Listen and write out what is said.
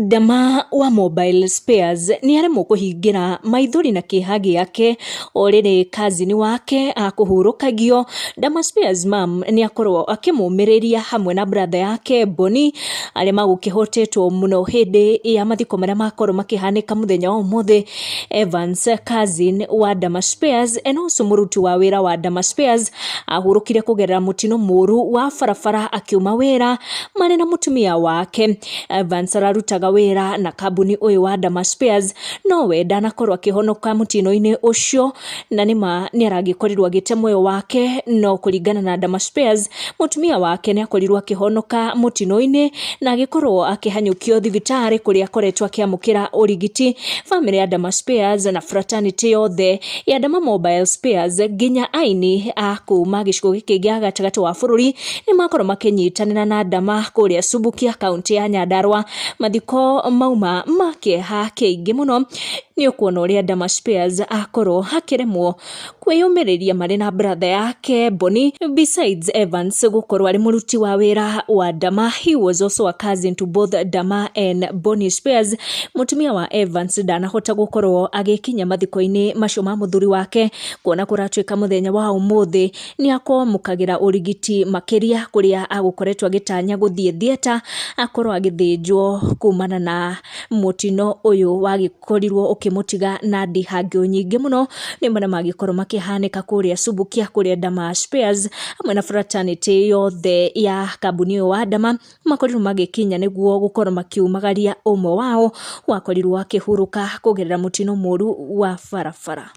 Ndama wa Mobile Spares ni aremwo kuhingira maithori na kiha giake orire kazini wake akuhurukagio. Ndama Spares mam ni akorwo akimumiriria hamwe na brother yake Boni aria magukihotetwo muno hindi ya mathiko maria makorwo makihanika muthenya wa umuthi. Evans, cousin wa Ndama Spares and also muruti wa wira wa Ndama Spares, ahurukire kugerera mutino muru wa barabara akiuma wira mari na mutumia wake. Evans ararutaga wira na kambuni uyu wa Ndama Spares, no we ndanakorwo akihonoka mutino-ini ucio, na nima ni aragikorwo agite moyo wake, no kuringana na Ndama Spares mutumia wake ni akorirwo akihonoka mutino-ini na agikorwo akihanyukio thibitari kuria akoretwo akiamukira urigiti. Family ya Ndama Spares na fraternity yothe ya Ndama Mobile Spares ginya aini akuma gicigo giki gia gatagati wa bururi ni makorwo makinyitanira na Ndama kuria Subukia kaunti ya Nyandarua. Mathiko mauma makieha kiingi muno ni ukuona uria Ndama Spares akorwo hakiremwo kwiyumiriria mari na brother yake Boni. Besides Evans gukorwo ari muruti wa wira wa Ndama, he was also a cousin to both Ndama and Boni Spares. Mutumia wa Evans ndanahota gukorwo agikinya mathiko-ini macio ma muthuri wake, kuona kuratwika muthenya wa umuthi ni akomukagira urigiti makiria kuria agukoretwo agitanya guthie theater akorwo agithinjwo kumana na mutino uyu wagikorirwo ukimutiga na ndihangio nyingi muno. Ni mana magikorwo makihanika kuria Subukia kuria Ndama Spares hamwe na fraternity yothe ya kambuni wa Ndama makorirwo magikinya niguo gukorwo makiumagaria umwe wao wakorirwo akihuruka kugerera mutino muru wa barabara.